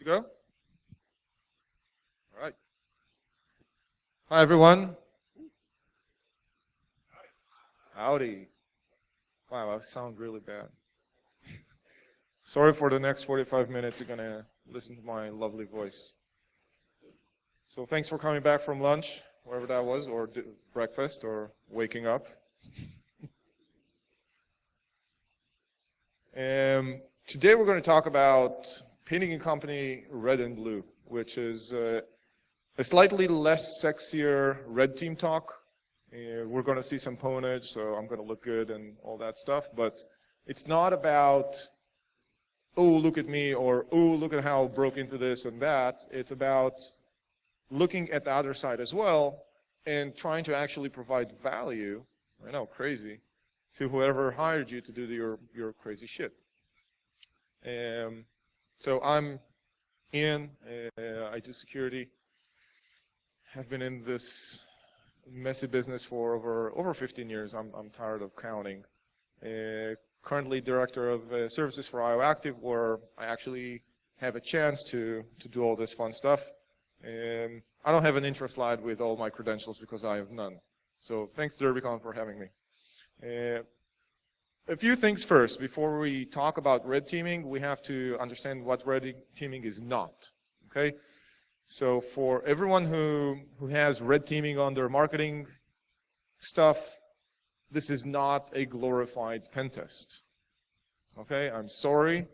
to go? All right. Hi, everyone. Howdy. Wow, I sound really bad. Sorry for the next 45 minutes you're going to listen to my lovely voice. So thanks for coming back from lunch, wherever that was, or breakfast, or waking up. Today we're going to talk about painting a company red and blue, which is a slightly less sexier red team talk. We're going to see some ponage, so I'm going to look good and all that stuff, but it's not about, oh, look at me, or oh, look at how I broke into this and that. It's about looking at the other side as well and trying to actually provide value, I know, crazy, to whoever hired you to do your crazy shit. So I'm Ian, I do security. I've been in this messy business for over 15 years. I'm tired of counting. Currently director of services for IOActive, where I actually have a chance to do all this fun stuff. I don't have an intro slide with all my credentials because I have none. So thanks DerbyCon for having me. A few things first. Before we talk about red teaming, we have to understand what red teaming is not. Okay? So for everyone who has red teaming on their marketing stuff, this is not a glorified pen test. Okay? I'm sorry.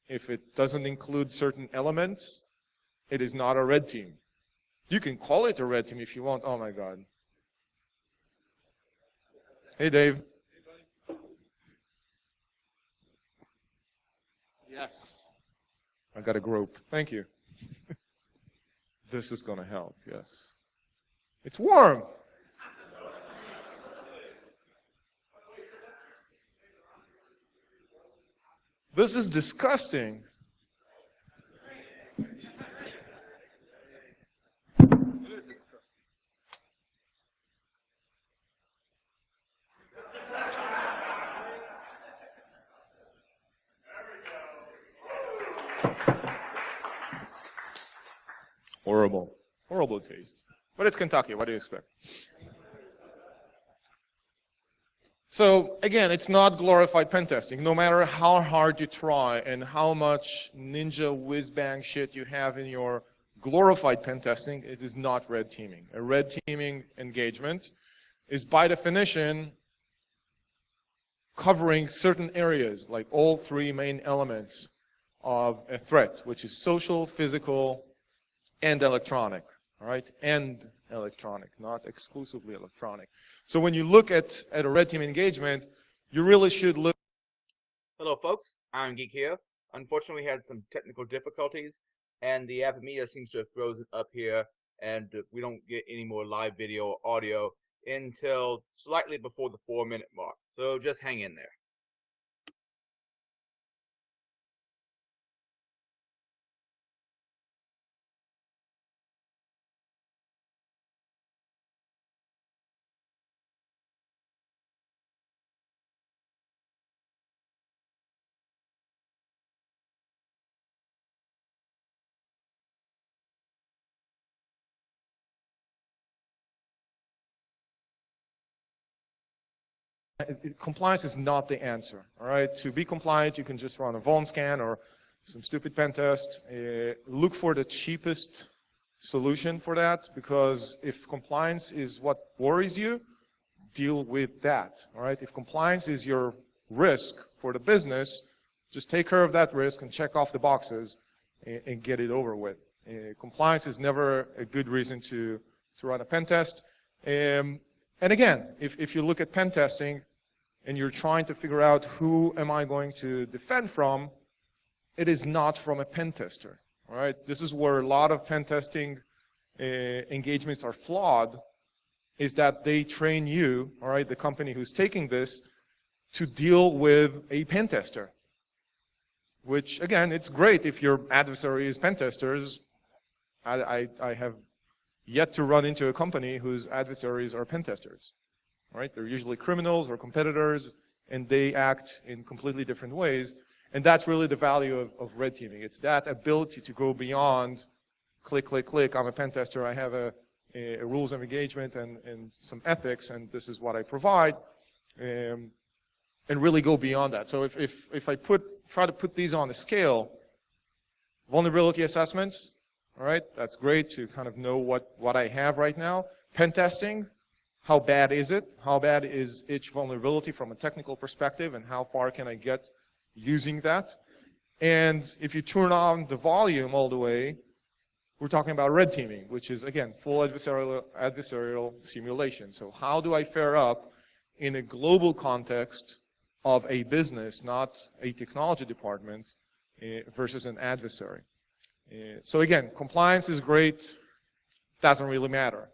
If it doesn't include certain elements, it is not a red team. You can call it a red team if you want. Oh my God. Hey, Dave. Yes. I got a grope. Thank you. This is going to help, yes. It's warm. This is disgusting. Horrible. Horrible taste. But it's Kentucky. What do you expect? So, again, it's not glorified pen testing. No matter how hard you try and how much ninja whiz-bang shit you have in your glorified pen testing, it is not red teaming. A red teaming engagement is, by definition, covering certain areas, like all three main elements of a threat, which is social, physical, and electronic, all right? And electronic, not exclusively electronic. So when you look at a red team engagement, you really should look. Hello, folks. I'm Geek here. Unfortunately, we had some technical difficulties, and the app media seems to have frozen up here, and we don't get any more live video or audio until slightly before the 4-minute mark. So just hang in there. Compliance is not the answer, all right? To be compliant, you can just run a vuln scan or some stupid pen test. Look for the cheapest solution for that, because if compliance is what worries you, deal with that, all right? If compliance is your risk for the business, just take care of that risk and check off the boxes and get it over with. Compliance is never a good reason to run a pen test. And again, if you look at pen testing and you're trying to figure out who am I going to defend from, it is not from a pen tester, all right? This is where a lot of pen testing engagements are flawed, is that they train you, all right, the company who's taking this, to deal with a pen tester. Which, again, it's great if your adversary is pen testers. I have yet to run into a company whose adversaries are pen testers. Right? They're usually criminals or competitors, and they act in completely different ways. And that's really the value of red teaming. It's that ability to go beyond click, click, click. I'm a pen tester. I have a rules of engagement and some ethics, and this is what I provide, and really go beyond that. So if I try to put these on a scale, vulnerability assessments, all right, that's great to kind of know what I have right now. Pen testing, how bad is it? How bad is each vulnerability from a technical perspective, and how far can I get using that? And if you turn on the volume all the way, we're talking about red teaming, which is, again, full adversarial simulation. So how do I fare up in a global context of a business, not a technology department, versus an adversary? So again, compliance is great, doesn't really matter.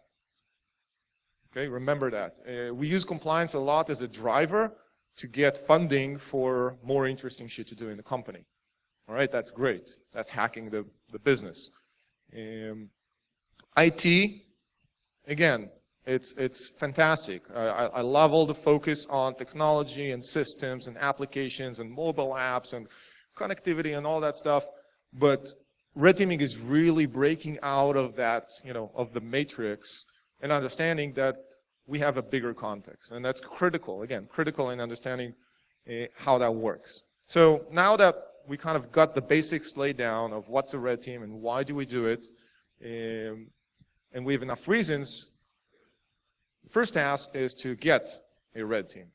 Okay, remember that. We use compliance a lot as a driver to get funding for more interesting shit to do in the company. All right, that's great. That's hacking the business. IT, again, it's fantastic. I love all the focus on technology and systems and applications and mobile apps and connectivity and all that stuff, but red teaming is really breaking out of that, of the matrix and understanding that we have a bigger context, and that's critical. Again, critical in understanding how that works. So now that we kind of got the basics laid down of what's a red team and why do we do it, and we have enough reasons, the first task is to get a red team.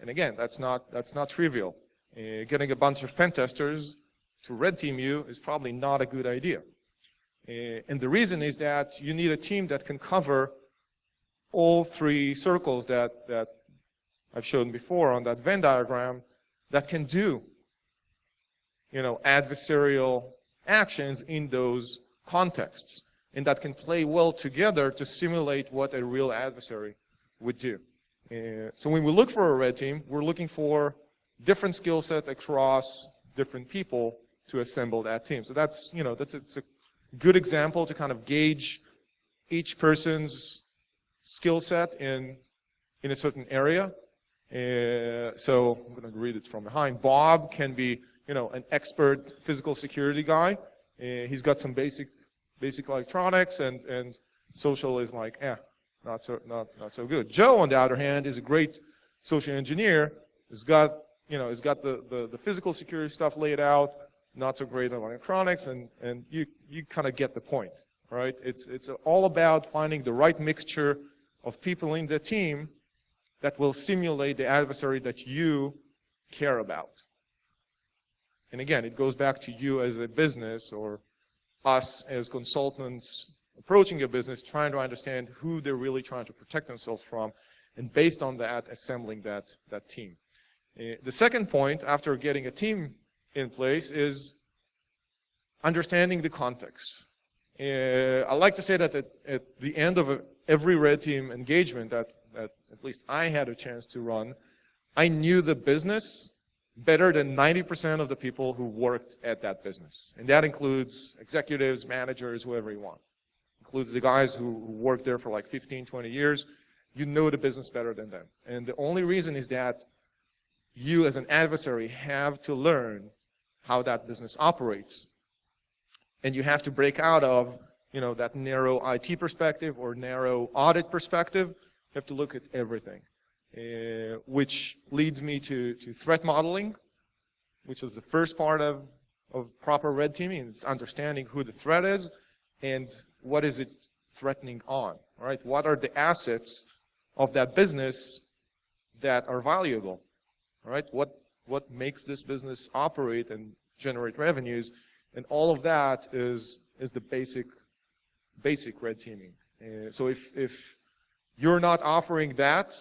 And again, that's not trivial. Getting a bunch of pen testers to red team you is probably not a good idea. And the reason is that you need a team that can cover all three circles that I've shown before on that Venn diagram, that can do adversarial actions in those contexts, and that can play well together to simulate what a real adversary would do. So when we look for a red team, we're looking for different skill sets across different people to assemble that team. So that's it's a good example to kind of gauge each person's skill set in a certain area. So I'm going to read it from behind. Bob can be an expert physical security guy. He's got some basic electronics, and social is like, not so good. Joe, on the other hand, is a great social engineer. He's got the physical security stuff laid out, not so great on electronics, and you kind of get the point, right? It's all about finding the right mixture of people in the team that will simulate the adversary that you care about. And again, it goes back to you as a business, or us as consultants approaching a business, trying to understand who they're really trying to protect themselves from, and based on that, assembling that team. The second point, after getting a team in place, is understanding the context. I like to say that at the end of every red team engagement that at least I had a chance to run, I knew the business better than 90% of the people who worked at that business. And that includes executives, managers, whoever you want. Includes the guys who worked there for like 15, 20 years. You know the business better than them. And the only reason is that you as an adversary have to learn how that business operates. And you have to break out of that narrow IT perspective or narrow audit perspective. You have to look at everything. Which leads me to threat modeling, which is the first part of proper red teaming. It's understanding who the threat is and what is it threatening on, right? What are the assets of that business that are valuable, right? What makes this business operate and generate revenues? And all of that is the basic red teaming. So if you're not offering that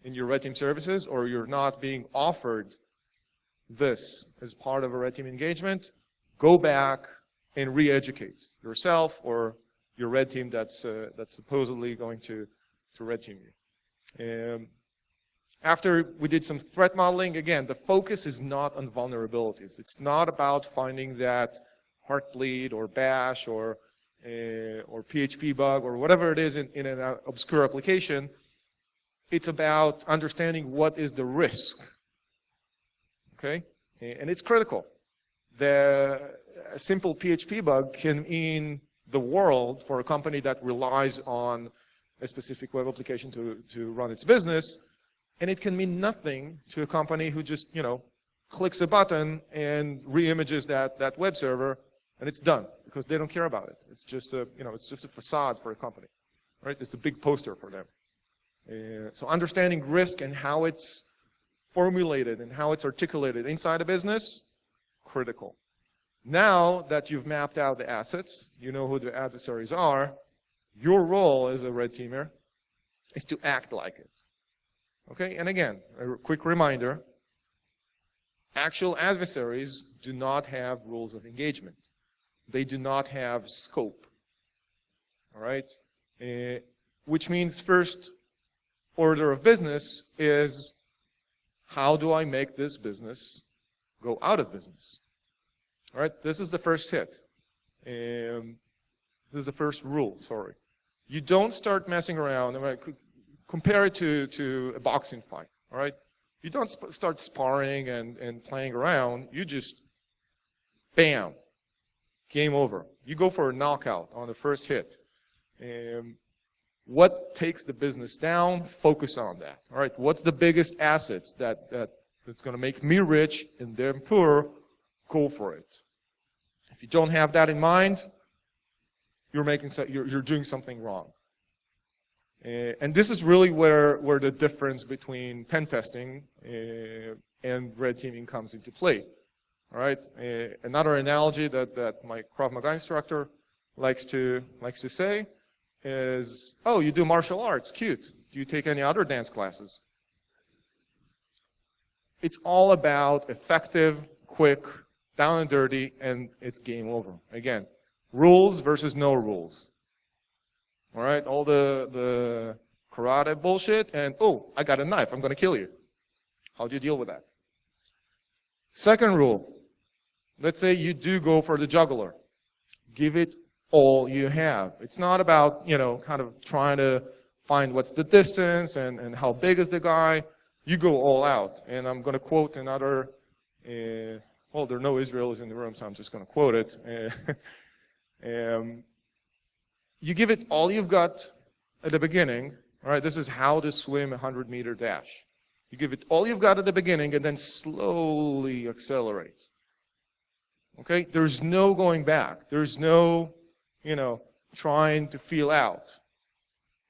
in your red team services, or you're not being offered this as part of a red team engagement, go back and re-educate yourself or your red team that's supposedly going to red team you. After we did some threat modeling, again, the focus is not on vulnerabilities. It's not about finding that Heartbleed or Bash or PHP bug or whatever it is in an obscure application. It's about understanding what is the risk, okay? And it's critical. A simple PHP bug can mean the world for a company that relies on a specific web application to run its business, and it can mean nothing to a company who just, clicks a button and reimages that web server, and it's done because they don't care about it. It's just it's just a facade for a company, right? It's a big poster for them. So understanding risk and how it's formulated and how it's articulated inside a business, critical. Now that you've mapped out the assets, you know who the adversaries are, your role as a red teamer is to act like it. Okay, and again, a quick reminder, actual adversaries do not have rules of engagement. They do not have scope. All right? Which means first order of business is, how do I make this business go out of business? All right, this is the first hit. This is the first rule, sorry. You don't start messing around. Compare it to a boxing fight, all right? You don't start sparring and playing around. You just, bam, game over. You go for a knockout on the first hit. What takes the business down? Focus on that, all right? What's the biggest assets that's going to make me rich and them poor? Go for it. If you don't have that in mind, you're doing something wrong. And this is really where the difference between pen testing and red teaming comes into play. All right. Another analogy that my Krav Maga instructor likes to say is, "Oh, you do martial arts, cute. Do you take any other dance classes?" It's all about effective, quick, down and dirty, and it's game over. Again, rules versus no rules. All right, all the karate bullshit, and oh, I got a knife, I'm going to kill you. How do you deal with that? Second rule, let's say you do go for the jugular. Give it all you have. It's not about, kind of trying to find what's the distance and how big is the guy. You go all out. And I'm going to quote another, well, there are no Israelis in the room, so I'm just going to quote it. You give it all you've got at the beginning. All right, this is how to swim a 100-meter dash. You give it all you've got at the beginning and then slowly accelerate. Okay, there's no going back. There's no, trying to feel out.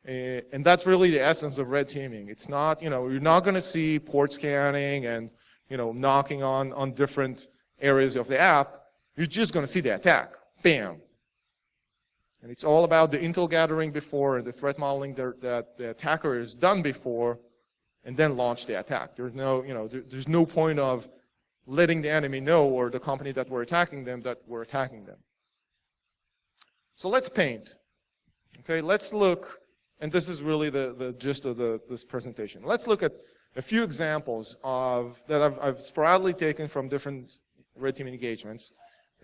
And that's really the essence of red teaming. It's not, you're not going to see port scanning and, knocking on different areas of the app. You're just going to see the attack. Bam. And it's all about the intel gathering before and the threat modeling that the attacker has done before, and then launch the attack. There's no, there's no point of letting the enemy know, or the company that we're attacking them, that we're attacking them. So let's paint. Okay, let's look, and this is really the gist of this presentation. Let's look at a few examples that I've sporadically taken from different red team engagements,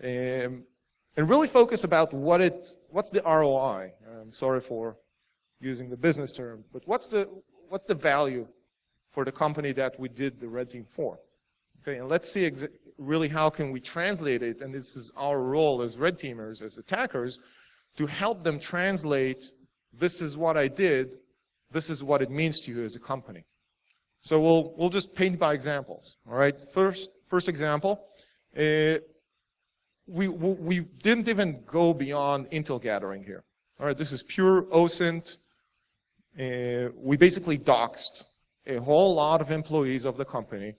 and really focus about what's the ROI. I'm sorry for using the business term, but what's the value for the company that we did the red team for? Okay, and let's see really how can we translate it, and this is our role as red teamers, as attackers, to help them translate, this is what I did, this is what it means to you as a company. So we'll just paint by examples. All right, first example, we didn't even go beyond intel gathering here. All right, this is pure OSINT. We basically doxed a whole lot of employees of the company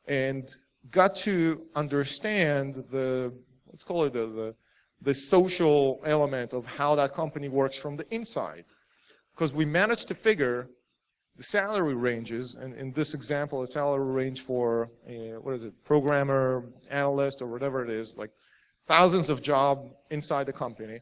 and got to understand let's call it the social element of how that company works from the inside. Because we managed to figure the salary ranges, and in this example, a salary range for, programmer, analyst, or whatever it is, like thousands of jobs inside the company.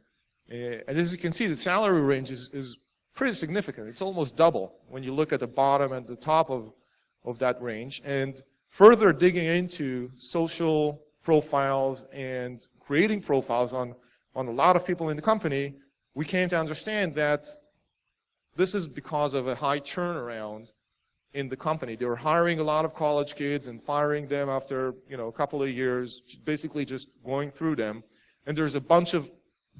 And as you can see, the salary range is pretty significant. It's almost double when you look at the bottom and the top of that range. And further digging into social profiles and creating profiles on a lot of people in the company, we came to understand that this is because of a high turnaround in the company. They were hiring a lot of college kids and firing them after, a couple of years, basically just going through them. And there's a bunch of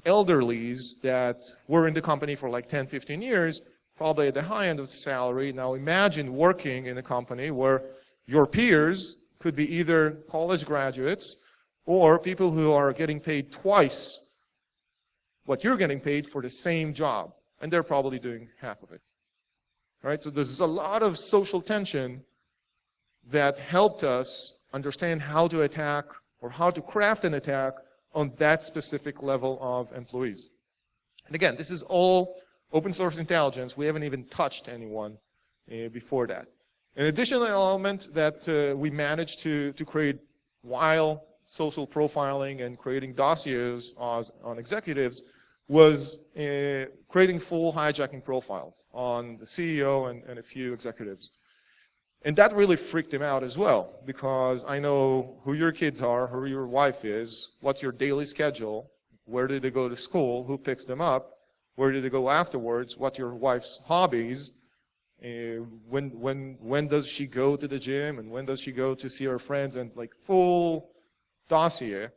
elderlies that were in the company for like 10, 15 years, probably at the high end of the salary. Now imagine working in a company where your peers could be either college graduates or people who are getting paid twice what you're getting paid for the same job. And they're probably doing half of it. Right? So there's a lot of social tension that helped us understand how to attack or how to craft an attack on that specific level of employees. And again, this is all open source intelligence. We haven't even touched anyone before that. An additional element that we managed to create while social profiling and creating dossiers on executives was creating full hijacking profiles on the CEO and a few executives. And that really freaked him out as well, because I know who your kids are, who your wife is, what's your daily schedule, where did they go to school, who picks them up, where did they go afterwards, what your wife's hobbies, when does she go to the gym, and when does she go to see her friends, and like full dossier.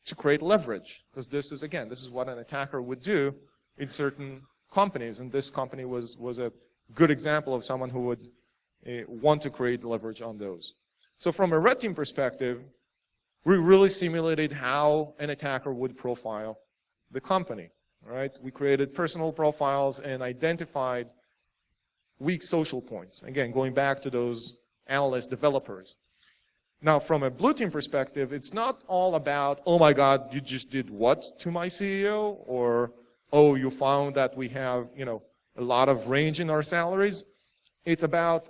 To create leverage, because this is what an attacker would do in certain companies, and this company was a good example of someone who would want to create leverage on those. So from a red team perspective, we really simulated how an attacker would profile the company. Right? We created personal profiles and identified weak social points. Again, going back to those analyst developers. Now, from a blue team perspective, it's not all about, oh my God, you just did what to my CEO? Or, oh, you found that we have, a lot of range in our salaries. It's about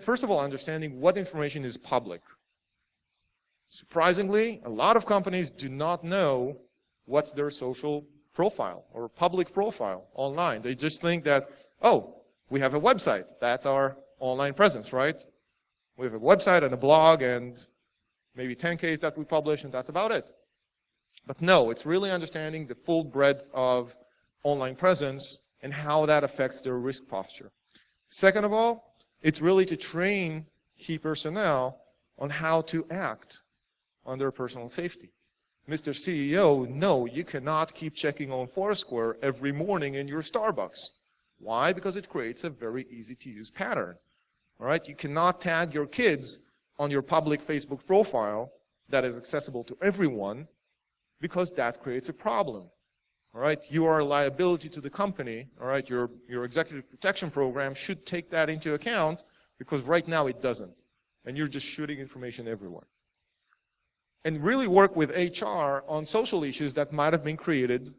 first of all, understanding what information is public. Surprisingly, a lot of companies do not know what's their social profile or public profile online. They just think that, oh, we have a website. That's our online presence, right? We have a website and a blog and maybe 10Ks that we publish, and that's about it. But no, it's really understanding the full breadth of online presence and how that affects their risk posture. Second of all, it's really to train key personnel on how to act on their personal safety. Mr. CEO, no, you cannot keep checking on Foursquare every morning in your Starbucks. Why? Because it creates a very easy to use pattern. All right? You cannot tag your kids on your public Facebook profile that is accessible to everyone, because that creates a problem. All right? You are a liability to the company. All right? Your executive protection program should take that into account, because right now it doesn't. And you're just shooting information everywhere. And really work with HR on social issues that might have been created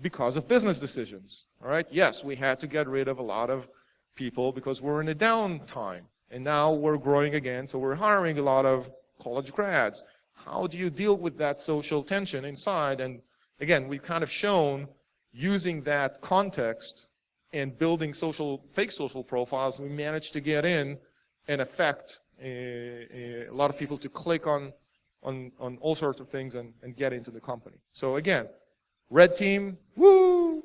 because of business decisions. All right? Yes, we had to get rid of a lot of people because we're in a downtime. And now we're growing again, so we're hiring a lot of college grads. How do you deal with that social tension inside? And again, we've kind of shown using that context and building fake social profiles, we managed to get in and affect a lot of people to click on all sorts of things and get into the company. So again, red team, woo!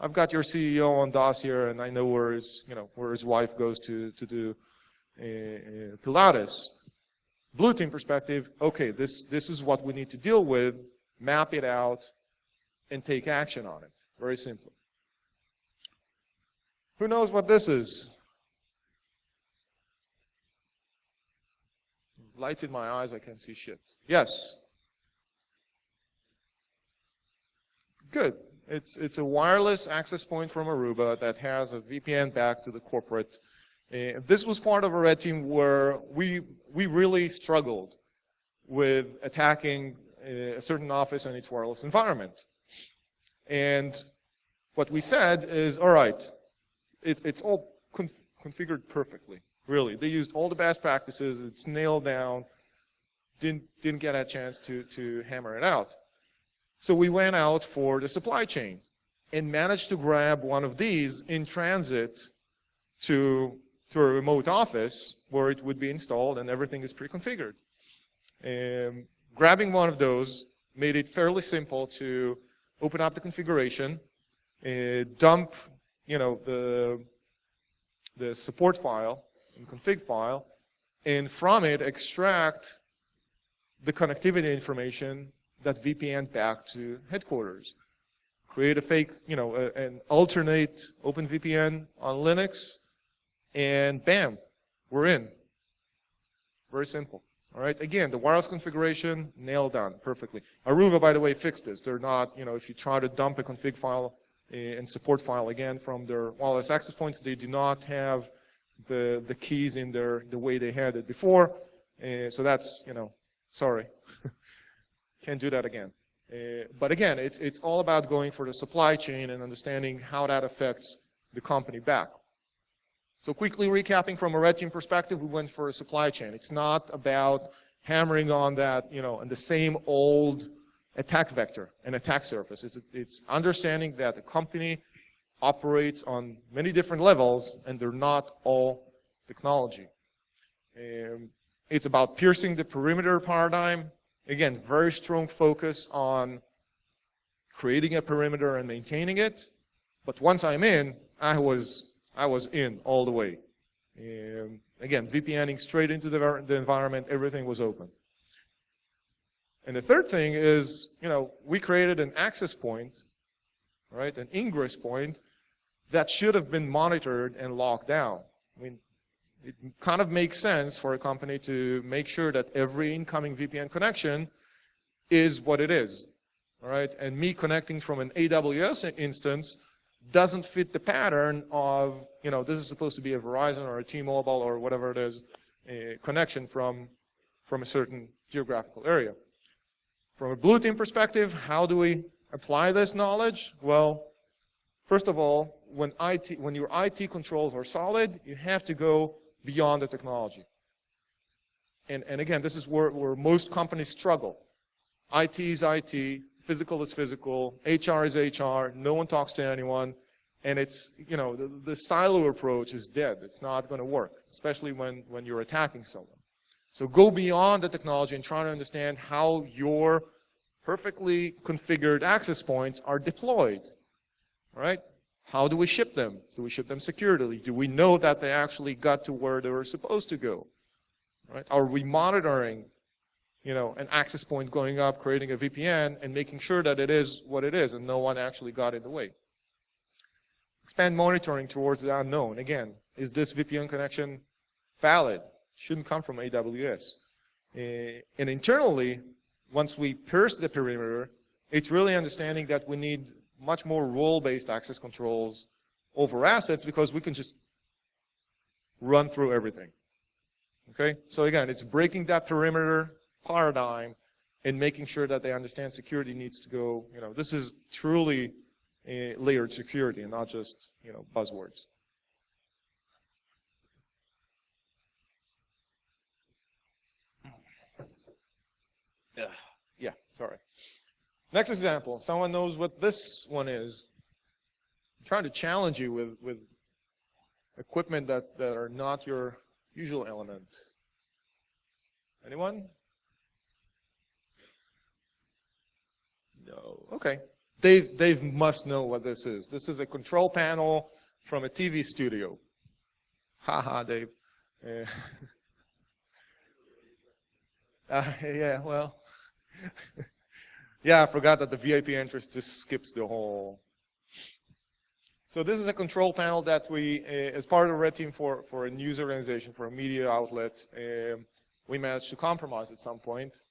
I've got your CEO on dossier, and I know where his wife goes to do Pilates. Blue team perspective, okay, this is what we need to deal with, map it out, and take action on it. Very simply. Who knows what this is? Lights in my eyes, I can't see shit. Yes. Good. It's a wireless access point from Aruba that has a VPN back to the corporate. This was part of a red team where we really struggled with attacking a certain office and its wireless environment. And what we said is, all right, it's all configured perfectly, really. They used all the best practices, it's nailed down, didn't get a chance to hammer it out. So we went out for the supply chain and managed to grab one of these in transit to a remote office where it would be installed and everything is pre-configured. Grabbing one of those made it fairly simple to open up the configuration, dump the the support file and config file, and from it extract the connectivity information that VPN back to headquarters. Create a fake, an alternate OpenVPN on Linux, and bam, we're in. Very simple. All right. Again, the wireless configuration nailed down perfectly. Aruba, by the way, fixed this. They're not, if you try to dump a config file and support file again from their wireless access points, they do not have the keys in there the way they had it before. So that's, sorry. Can't do that again. But again, it's all about going for the supply chain and understanding how that affects the company back. So quickly recapping from a red team perspective, we went for a supply chain. It's not about hammering on that, on the same old attack vector and attack surface. It's understanding that the company operates on many different levels and they're not all technology. It's about piercing the perimeter paradigm. Again, very strong focus on creating a perimeter and maintaining it. But once I'm in, I was in all the way. Again, VPNing straight into the environment, everything was open. And the third thing is, we created an access point, right, an ingress point that should have been monitored and locked down. I mean, it kind of makes sense for a company to make sure that every incoming VPN connection is what it is, all right? And me connecting from an AWS instance doesn't fit the pattern of, this is supposed to be a Verizon or a T-Mobile or whatever it is, a connection from a certain geographical area. From a blue team perspective, how do we apply this knowledge? Well, first of all, when your IT controls are solid, you have to go beyond the technology. And again, this is where most companies struggle. IT is IT, physical is physical, HR is HR, no one talks to anyone, and it's, the silo approach is dead. It's not going to work, especially when you're attacking someone. So go beyond the technology and try to understand how your perfectly configured access points are deployed, right? How do we ship them? Do we ship them securely? Do we know that they actually got to where they were supposed to go? Right? Are we monitoring, an access point going up, creating a VPN, and making sure that it is what it is and no one actually got in the way? Expand monitoring towards the unknown. Again, is this VPN connection valid? Shouldn't come from AWS. And internally, once we pierce the perimeter, it's really understanding that we need much more role-based access controls over assets because we can just run through everything. Okay? So again, it's breaking that perimeter paradigm and making sure that they understand security needs to go, this is truly a layered security and not just, buzzwords. Yeah, sorry. Next example, someone knows what this one is. I'm trying to challenge you with equipment that are not your usual element. Anyone? No. Okay. Dave must know what this is. This is a control panel from a TV studio. Haha, Dave. Yeah, well. Yeah, I forgot that the VIP entrance just skips the whole. So this is a control panel that we, as part of the red team for a news organization, for a media outlet, we managed to compromise at some point.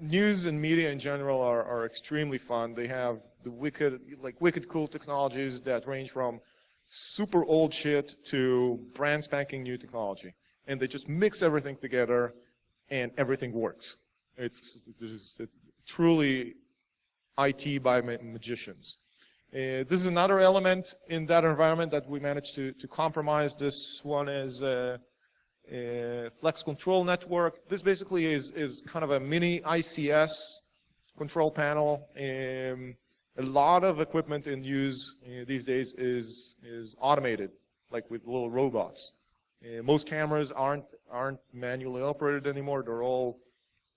News and media in general are extremely fun. They have the wicked cool technologies that range from super old shit to brand spanking new technology. And they just mix everything together and everything works. It's truly IT by magicians. This is another element in that environment that we managed to compromise. This one is a flex control network. This basically is kind of a mini ICS control panel. A lot of equipment in use these days is automated, like with little robots. Most cameras aren't manually operated anymore. They're all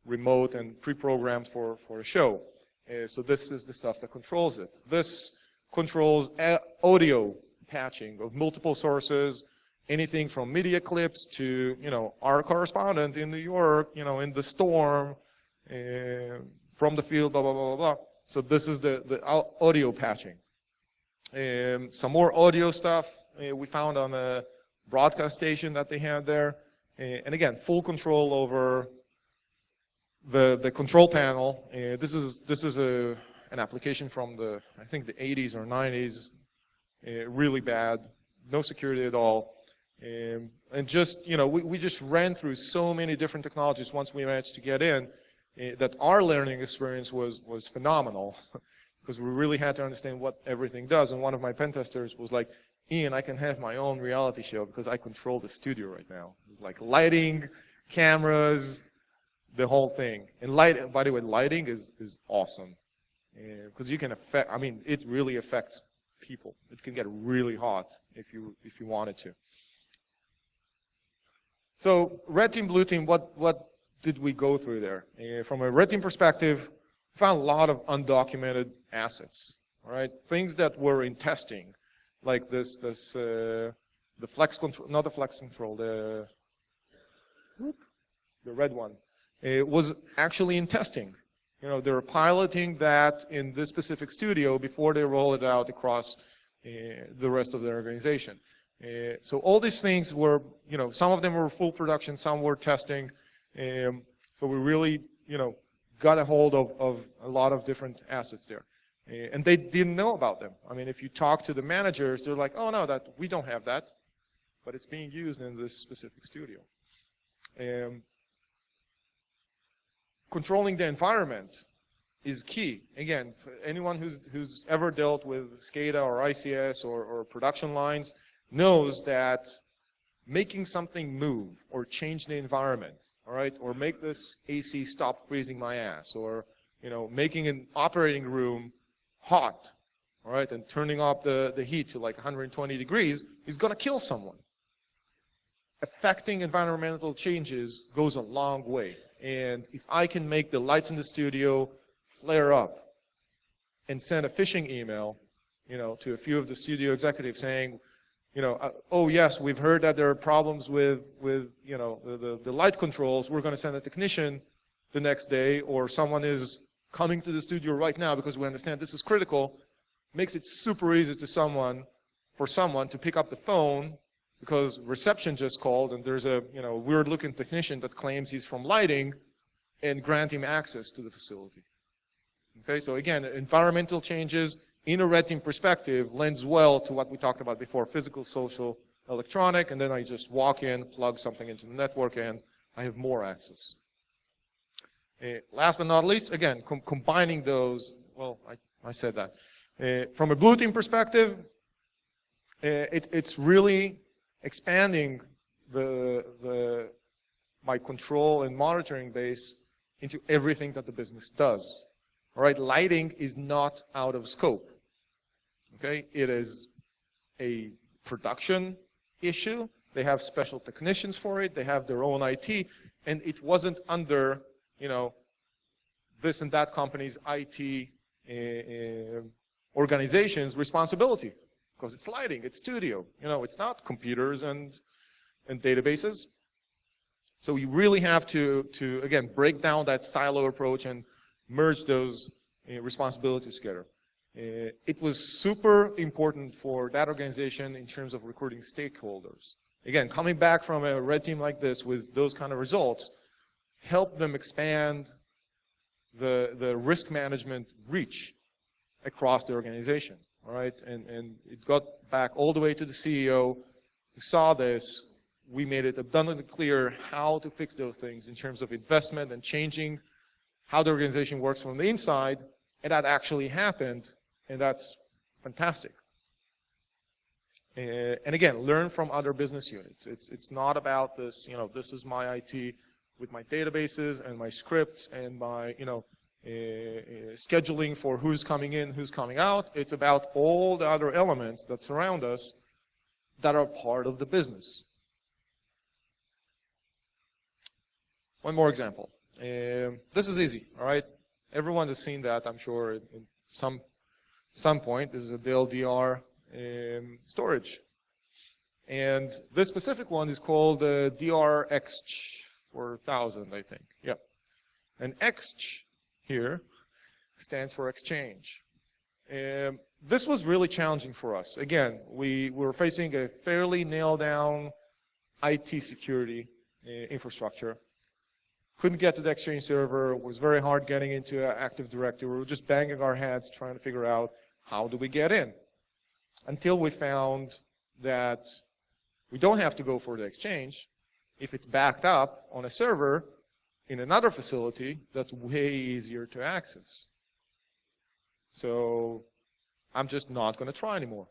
remote and pre-programmed for a show. So this is the stuff that controls it. This controls audio patching of multiple sources, anything from media clips to, our correspondent in New York, in the storm, from the field, blah, blah, blah, blah, blah. So this is the audio patching. Some more audio stuff we found on a broadcast station that they had there. And again, full control over the control panel. This is an application from I think the 80s or 90s. Really bad, no security at all. And just, we just ran through so many different technologies once we managed to get in, that our learning experience was phenomenal, because we really had to understand what everything does. And one of my pen testers was like, Ian, I can have my own reality show because I control the studio right now. It's like lighting, cameras, the whole thing. And by the way, lighting is awesome, because you can affect, it really affects people. It can get really hot if you wanted to. So red team, blue team, what did we go through there? From a red team perspective, we found a lot of undocumented assets, all right? Things that were in testing, like the flex control, not the flex control, the red one. It was actually in testing. They were piloting that in this specific studio before they roll it out across the rest of the organization. So all these things were, some of them were full production, some were testing. So we really, got a hold of a lot of different assets there. And they didn't know about them. If you talk to the managers, they're like, oh no, we don't have that, but it's being used in this specific studio. Controlling the environment is key. Again, for anyone who's ever dealt with SCADA or ICS or production lines knows that making something move or change the environment, all right, or make this AC stop freezing my ass, or making an operating room hot, all right, and turning off the heat to like 120 degrees is going to kill someone. Affecting environmental changes goes a long way. And if I can make the lights in the studio flare up and send a phishing email, to a few of the studio executives saying, oh yes, we've heard that there are problems with the light controls. We're going to send a technician the next day, or someone is coming to the studio right now because we understand this is critical. Makes it super easy for someone to pick up the phone, because reception just called and there's a weird-looking technician that claims he's from lighting, and grant him access to the facility. Okay, so again, environmental changes in a red team perspective lends well to what we talked about before: physical, social, electronic, and then I just walk in, plug something into the network, and I have more access. Last but not least, again, combining those. Well, I said that. From a blue team perspective, it's really expanding my control and monitoring base into everything that the business does. All right, lighting is not out of scope. Okay, it is a production issue. They have special technicians for it. They have their own IT, and it wasn't under this and that company's IT organization's responsibility, because it's lighting, it's studio. It's not computers and databases. So you really have to again break down that silo approach and merge those responsibilities together. It was super important for that organization in terms of recruiting stakeholders. Again, coming back from a red team like this with those kind of results, help them expand the risk management reach across the organization. All right, and it got back all the way to the CEO who saw this. We made it abundantly clear how to fix those things in terms of investment and changing how the organization works from the inside, and that actually happened, and that's fantastic. And again, learn from other business units. It's not about this, this is my IT with my databases and my scripts and my, scheduling for who's coming in, who's coming out. It's about all the other elements that surround us that are part of the business. One more example. This is easy, all right? Everyone has seen that, I'm sure, at some point. This is a Dell DR storage. And this specific one is called DRX4000, I think. Yep. And X here stands for exchange. This was really challenging for us. Again, we were facing a fairly nailed down IT security infrastructure. Couldn't get to the Exchange server. It was very hard getting into Active Directory. We were just banging our heads trying to figure out how do we get in. Until we found that we don't have to go for the Exchange. If it's backed up on a server in another facility, that's way easier to access. So I'm just not going to try anymore.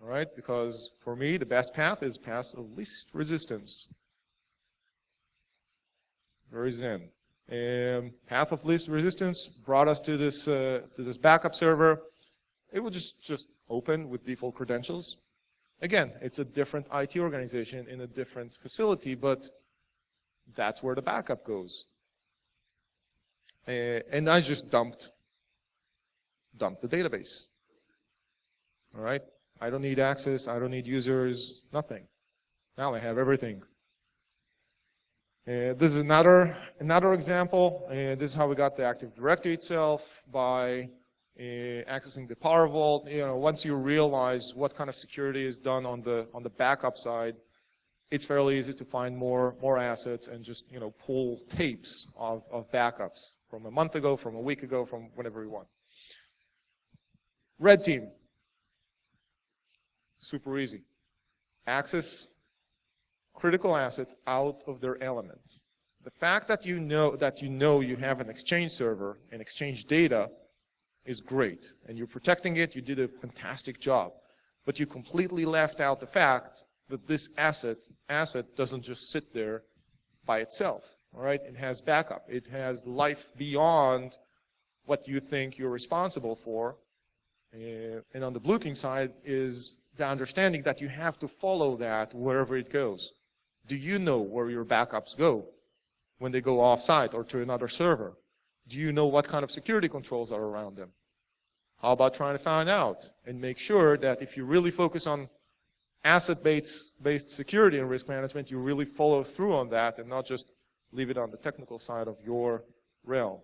All right? Because for me, the best path is path of least resistance. Very zen. Path of least resistance brought us to this backup server. It would just open with default credentials. Again, it's a different IT organization in a different facility, but that's where the backup goes. And I just dumped the database. All right? I don't need access. I don't need users. Nothing. Now I have everything. This is another example. This is how we got the Active Directory itself by accessing the Power Vault. You know, once you realize what kind of security is done on the backup side, it's fairly easy to find more assets and just pull tapes of backups from a month ago, from a week ago, from whenever you want. Red team. Super easy. Access critical assets out of their element. The fact that you know you have an Exchange server and Exchange data is great, and you're protecting it. You did a fantastic job, but you completely left out the fact that this asset doesn't just sit there by itself. All right, it has backup. It has life beyond what you think you're responsible for. And on the blue team side is the understanding that you have to follow that wherever it goes. Do you know where your backups go when they go off-site or to another server? Do you know what kind of security controls are around them? How about trying to find out and make sure that if you really focus on asset-based security and risk management, you really follow through on that and not just leave it on the technical side of your realm.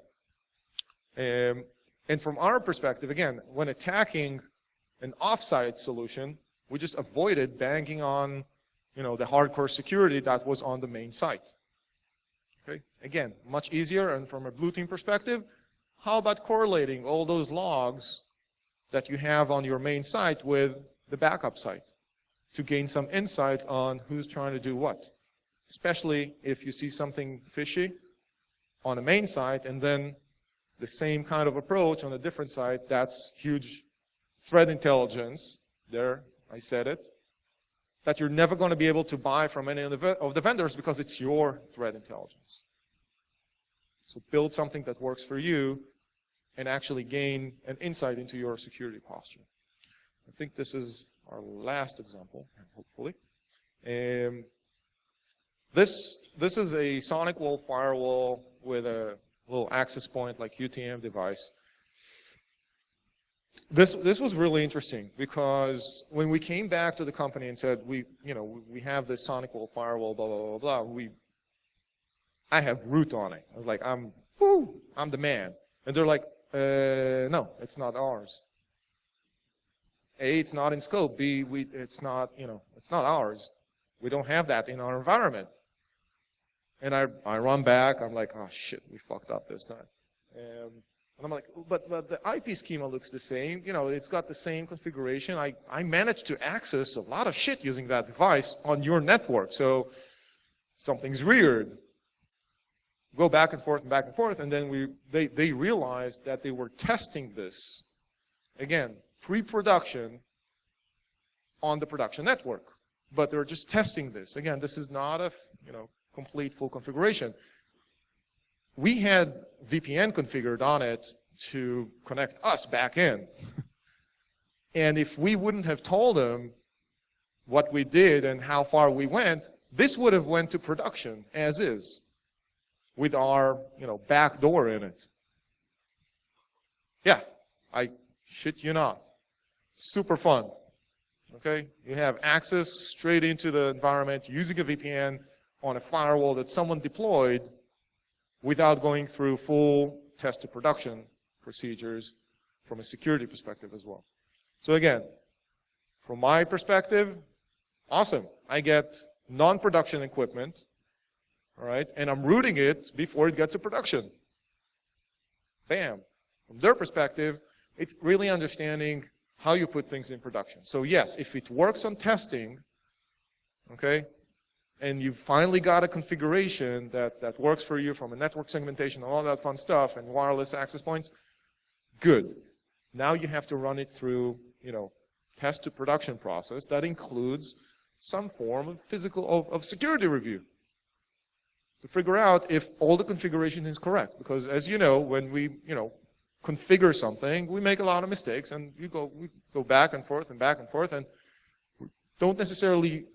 And from our perspective, again, when attacking an off-site solution, we just avoided banging on the hardcore security that was on the main site. Okay? Again, much easier, and from a blue team perspective, how about correlating all those logs that you have on your main site with the backup site to gain some insight on who's trying to do what? Especially if you see something fishy on a main site and then the same kind of approach on a different site, that's huge threat intelligence. There, I said it. That you're never going to be able to buy from any of the vendors because it's your threat intelligence. So build something that works for you and actually gain an insight into your security posture. I think this is our last example, hopefully. This is a sonic wall firewall with a little access point like UTM device. This was really interesting because when we came back to the company and said we have this sonic wall firewall, blah blah blah blah, I have root on it. I was like, I'm the man, and they're like, no, it's not ours. A, it's not in scope. B, it's not ours. We don't have that in our environment. And I run back. I'm like, oh shit, we fucked up this time. And I'm like, but the IP schema looks the same. It's got the same configuration. I managed to access a lot of shit using that device on your network. So something's weird. Go back and forth, and then they realized that they were testing this, again, pre-production on the production network. But they're just testing this. Again, this is not a complete full configuration. We had VPN configured on it to connect us back in. And if we wouldn't have told them what we did and how far we went, this would have went to production as is with our back door in it. Yeah, I shit you not. Super fun. Okay? You have access straight into the environment using a VPN on a firewall that someone deployed without going through full test to production procedures from a security perspective as well. So again, from my perspective, awesome. I get non-production equipment, all right, and I'm rooting it before it gets to production. Bam. From their perspective, it's really understanding how you put things in production. So yes, if it works on testing, okay, and you've finally got a configuration that works for you from a network segmentation and all that fun stuff and wireless access points, good. Now you have to run it through, test to production process that includes some form of physical, of security review to figure out if all the configuration is correct. Because as you know, when we, configure something, we make a lot of mistakes, and we go back and forth and don't necessarily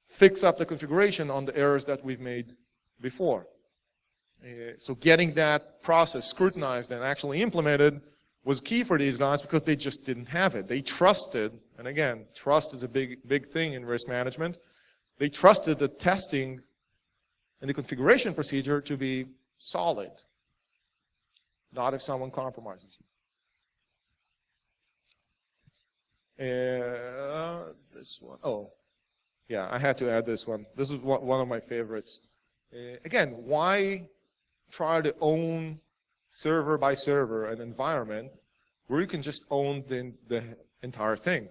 fix up the configuration on the errors that we've made before. So getting that process scrutinized and actually implemented was key for these guys because they just didn't have it. They trusted, and again, trust is a big thing in risk management. They trusted the testing and the configuration procedure to be solid. Not if someone compromises you. This one. Oh, yeah, I had to add this one. This is one of my favorites. Again, why try to own server by server an environment where you can just own the entire thing?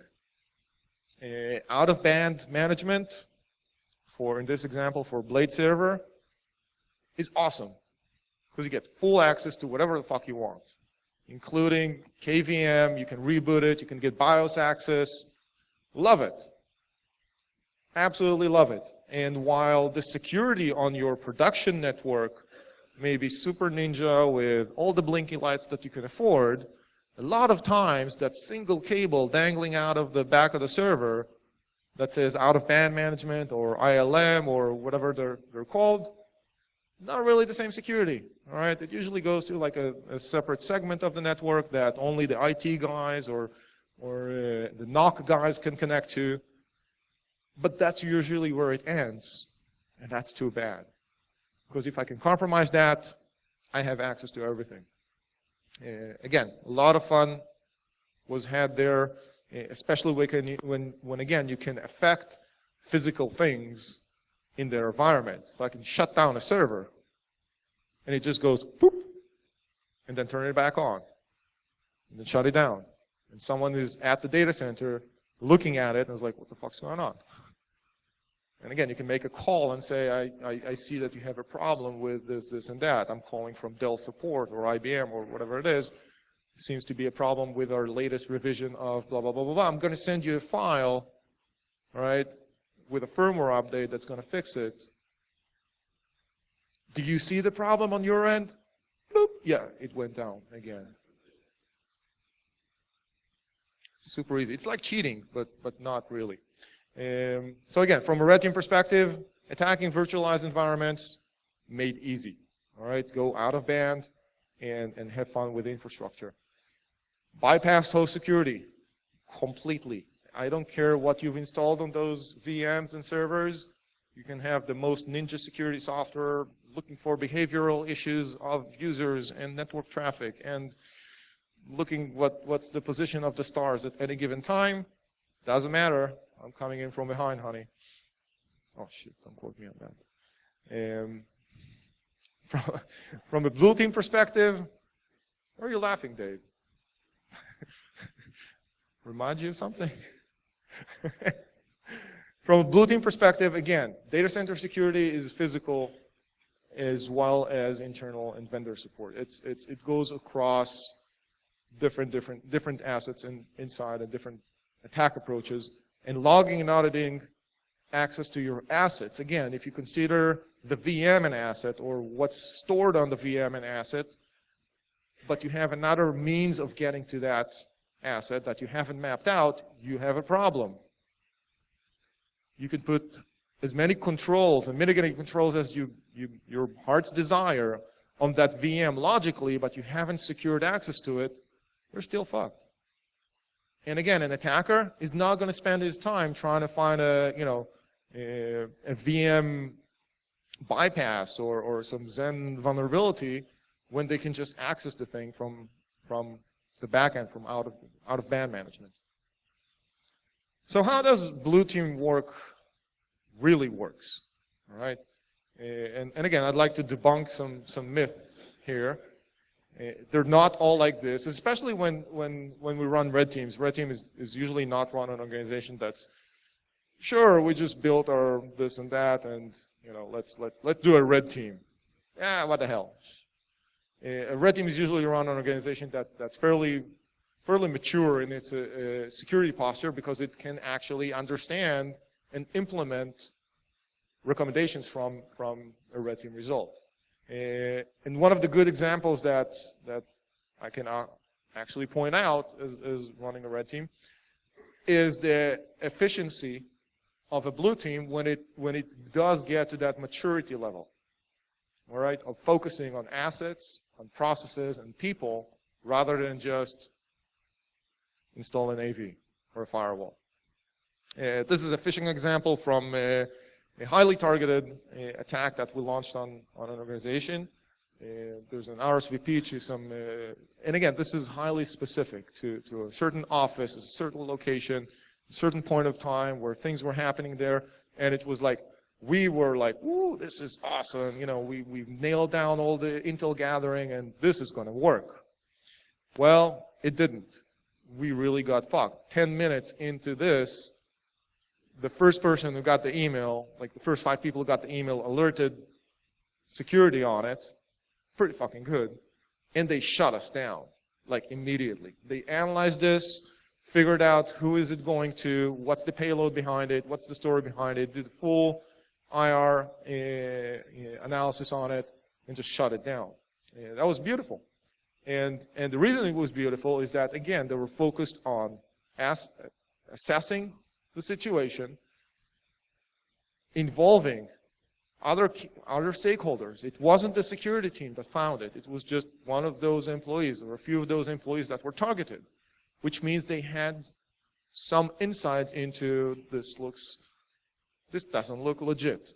Out-of-band management, in this example, for Blade server, is awesome. Because you get full access to whatever the fuck you want, including KVM, you can reboot it, you can get BIOS access. Love it. Absolutely love it. And while the security on your production network may be super ninja with all the blinky lights that you can afford, a lot of times that single cable dangling out of the back of the server that says out-of-band management or ILM or whatever they're called, not really the same security. All right, it usually goes to like a separate segment of the network that only the IT guys or the NOC guys can connect to. But that's usually where it ends, and that's too bad. Because if I can compromise that, I have access to everything. Again, a lot of fun was had there, especially when again, you can affect physical things in their environment. So I can shut down a server, and it just goes boop, and then turn it back on, and then shut it down. And someone is at the data center looking at it and is like, what the fuck's going on? And again, you can make a call and say, I see that you have a problem with this, and that. I'm calling from Dell support or IBM or whatever it is. It seems to be a problem with our latest revision of blah, blah, blah, blah, blah. I'm going to send you a file, right, with a firmware update that's going to fix it. Do you see the problem on your end? Boop. Yeah, it went down again. Super easy. It's like cheating, but not really. So again, from a red team perspective, attacking virtualized environments made easy. All right, go out of band and have fun with infrastructure. Bypass host security completely. I don't care what you've installed on those VMs and servers. You can have the most ninja security software looking for behavioral issues of users and network traffic and looking what's the position of the stars at any given time. Doesn't matter. I'm coming in from behind, honey. Oh, shit, don't quote me on that. From a blue team perspective, why are you laughing, Dave? Remind you of something? From a blue team perspective, again, data center security is physical as well as internal and vendor support. It goes across different assets inside and different attack approaches. And logging and auditing access to your assets. Again, if you consider the VM an asset or what's stored on the VM an asset, but you have another means of getting to that asset that you haven't mapped out, you have a problem. You can put as many controls and mitigating controls as your heart's desire on that VM logically, but you haven't secured access to it, you're still fucked. And again, an attacker is not going to spend his time trying to find a VM bypass or some Zen vulnerability when they can just access the thing from the backend, from out of band management. So how does blue team work really works? All right. And again, I'd like to debunk some myths here. They're not all like this, especially when we run red teams. Red team is usually not run an organization that's, sure, we just built our this and that, and let's do a red team. Yeah, what the hell? A red team is usually run an organization that's fairly mature in its security posture, because it can actually understand and implement recommendations from a red team result. And one of the good examples that I can actually point out as running a red team is the efficiency of a blue team when it does get to that maturity level, all right, of focusing on assets, on processes, and people, rather than just install an AV or a firewall. This is a phishing example from a highly targeted attack that we launched on an organization. There's an RSVP to some, and again, this is highly specific to a certain office, a certain location, a certain point of time where things were happening there, and it was like, we were like, "Ooh, this is awesome! We nailed down all the intel gathering, and this is going to work." Well, it didn't. We really got fucked. 10 minutes into this, the first person who got the email, like the first 5 people who got the email, alerted security on it, pretty fucking good, and they shut us down, like immediately. They analyzed this, figured out who is it going to, what's the payload behind it, what's the story behind it, did a full IR analysis on it, and just shut it down. That was beautiful. And the reason it was beautiful is that, again, they were focused on assessing the situation, involving other stakeholders. It wasn't the security team that found it. It was just one of those employees, or a few of those employees that were targeted, which means they had some insight into this doesn't look legit.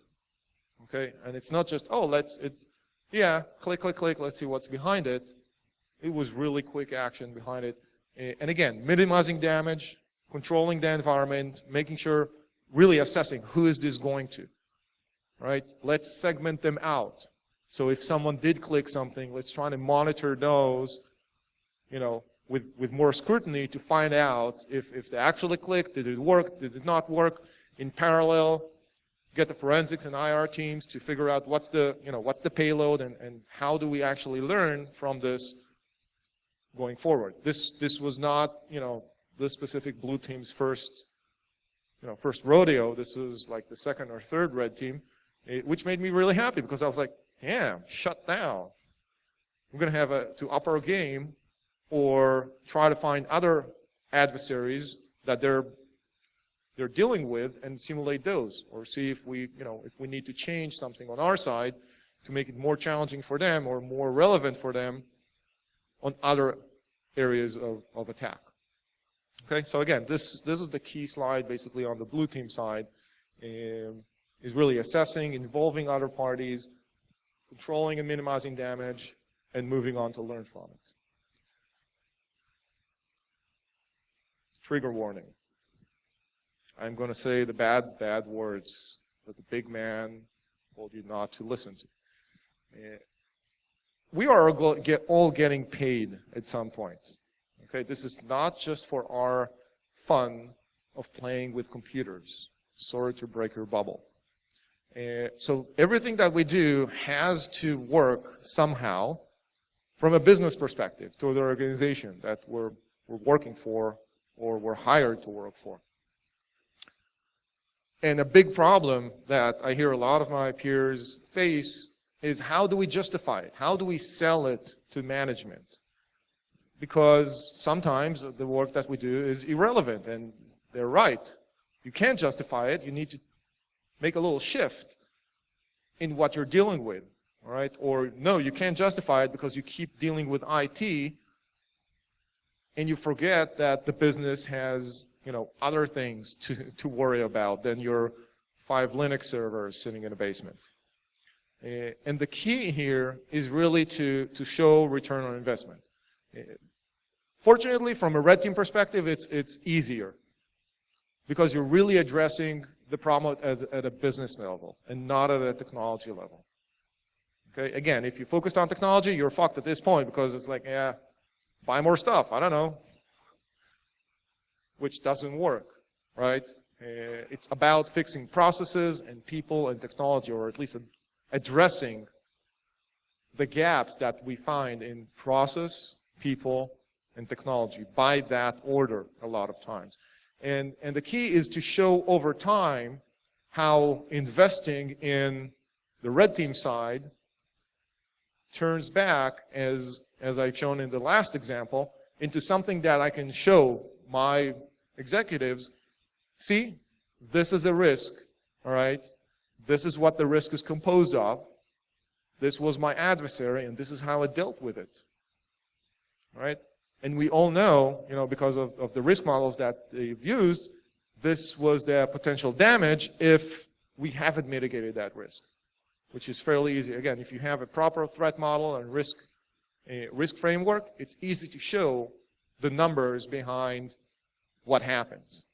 Okay? And it's not just, click, let's see what's behind it. It was really quick action behind it. And again, minimizing damage, controlling the environment, making sure, really assessing who is this going to, right? Let's segment them out. So if someone did click something, let's try to monitor those, with more scrutiny to find out if they actually clicked, did it work, did it not work. In parallel, get the forensics and IR teams to figure out what's the payload and how do we actually learn from this going forward. This was not, this specific blue team's first rodeo. This is like the second or third red team, which made me really happy, because I was like, damn, shut down. We're going to have to up our game, or try to find other adversaries that they're dealing with and simulate those, or see if we need to change something on our side to make it more challenging for them or more relevant for them on other areas of attack. Okay, so again, this is the key slide basically on the blue team side, is really assessing, involving other parties, controlling and minimizing damage, and moving on to learn from it. Trigger warning. I'm going to say the bad words that the big man told you not to listen to. We are all getting paid at some point. Okay, this is not just for our fun of playing with computers. Sorry to break your bubble. So everything that we do has to work somehow from a business perspective to the organization that we're working for or we're hired to work for. And a big problem that I hear a lot of my peers face is, how do we justify it? How do we sell it to management? Because sometimes the work that we do is irrelevant, and they're right. You can't justify it. You need to make a little shift in what you're dealing with, all right? Or no, you can't justify it because you keep dealing with IT, and you forget that the business has, other things to worry about than your 5 Linux servers sitting in a basement. And the key here is really to show return on investment. Fortunately, from a red team perspective, it's easier because you're really addressing the problem at a business level and not at a technology level. Okay, again, if you focused on technology, you're fucked at this point because it's like, yeah, buy more stuff, I don't know, which doesn't work, right? It's about fixing processes and people and technology, or at least addressing the gaps that we find in process, people, and technology by that order a lot of times. And the key is to show over time how investing in the red team side turns back, as I've shown in the last example, into something that I can show my executives, see, this is a risk, all right? This is what the risk is composed of. This was my adversary, and this is how I dealt with it, all right? And we all know, because of the risk models that they've used, this was the potential damage if we haven't mitigated that risk, which is fairly easy. Again, if you have a proper threat model and risk framework, it's easy to show the numbers behind what happens.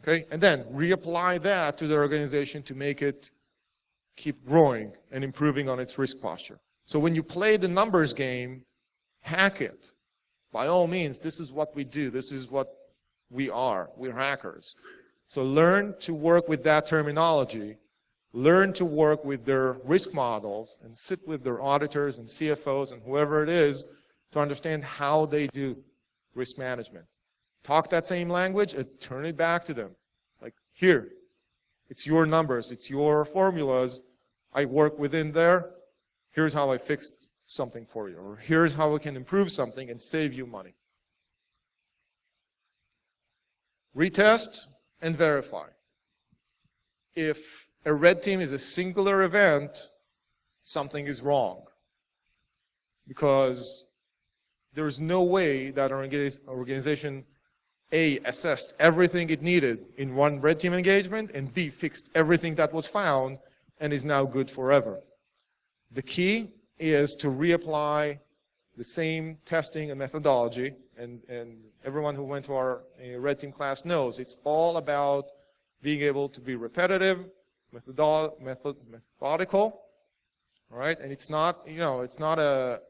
Okay, and then reapply that to the organization to make it keep growing and improving on its risk posture. So when you play the numbers game, hack it. By all means, this is what we do. This is what we are. We're hackers. So learn to work with that terminology. Learn to work with their risk models and sit with their auditors and CFOs and whoever it is to understand how they do risk management. Talk that same language and turn it back to them. Like, here, it's your numbers, it's your formulas. I work within there. Here's how I fixed something for you, or here's how we can improve something and save you money. Retest and verify. If a red team is a singular event, something is wrong, because there's no way that our organization A, assessed everything it needed in one red team engagement, and B, fixed everything that was found and is now good forever. The key is to reapply the same testing and methodology, and everyone who went to our red team class knows it's all about being able to be repetitive, methodical, all right? And it's not, it's not a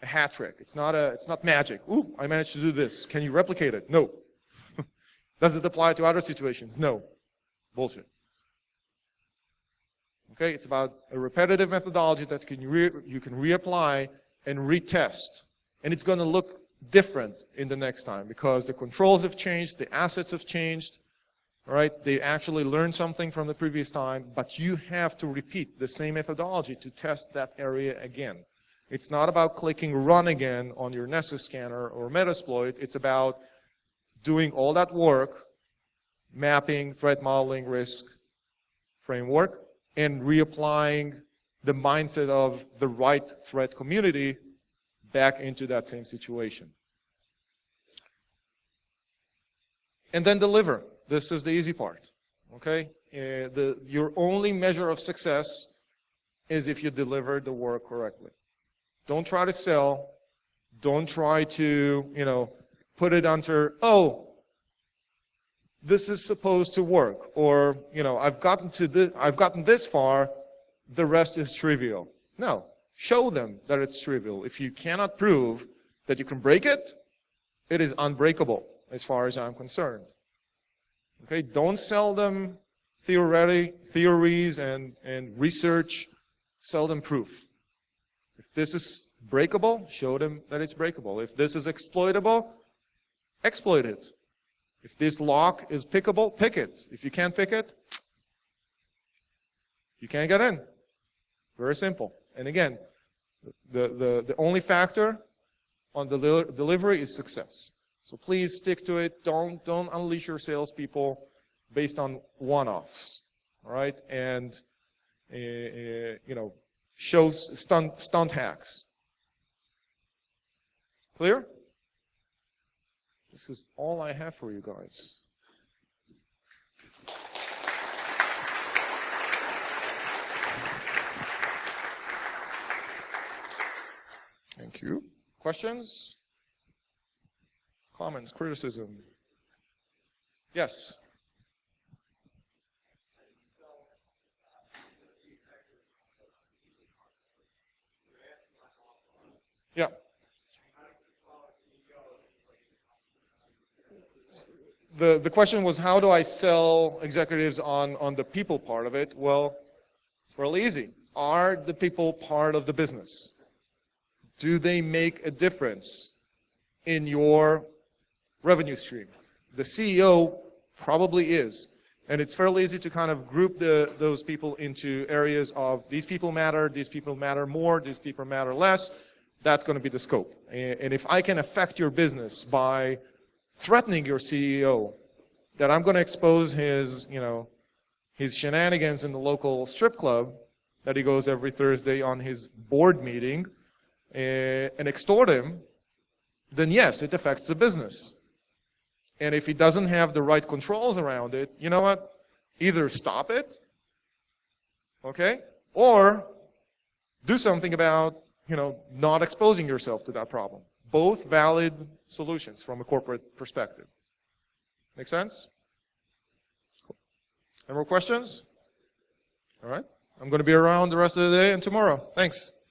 hat trick. It's not magic. Ooh, I managed to do this. Can you replicate it? No. Does it apply to other situations? No. Bullshit. Okay, it's about a repetitive methodology that you can reapply and retest. And it's going to look different in the next time because the controls have changed, the assets have changed, all right? They actually learned something from the previous time, but you have to repeat the same methodology to test that area again. It's not about clicking run again on your Nessus scanner or Metasploit. It's about doing all that work, mapping, threat modeling, risk framework, and reapplying the mindset of the right threat community back into that same situation. And then deliver. This is the easy part, okay? Your only measure of success is if you deliver the work correctly. Don't try to sell. Don't try to, put it under, oh, this is supposed to work, or, I've gotten this far, the rest is trivial. No, show them that it's trivial. If you cannot prove that you can break it, it is unbreakable as far as I'm concerned. Okay, don't sell them theories and research, sell them proof. If this is breakable, show them that it's breakable. If this is exploitable, exploit it. If this lock is pickable, pick it. If you can't pick it, you can't get in. Very simple. And again, the only factor on the delivery is success. So please stick to it. Don't unleash your salespeople based on one-offs. All right, and show stunt hacks. Clear? This is all I have for you guys. Thank you. Questions? Comments? Criticism? Yes? Yeah. The question was, how do I sell executives on the people part of it? Well, it's really easy. Are the people part of the business? Do they make a difference in your revenue stream? The CEO probably is. And it's fairly easy to kind of group those people into areas of these people matter more, these people matter less. That's going to be the scope. And if I can affect your business by threatening your CEO that I'm going to expose his shenanigans in the local strip club that he goes every Thursday on his board meeting and extort him, then yes, it affects the business. And if he doesn't have the right controls around it, you know what? Either stop it, okay, or do something about, not exposing yourself to that problem. Both valid solutions from a corporate perspective. Make sense? Cool. Any more questions? All right. I'm going to be around the rest of the day and tomorrow. Thanks.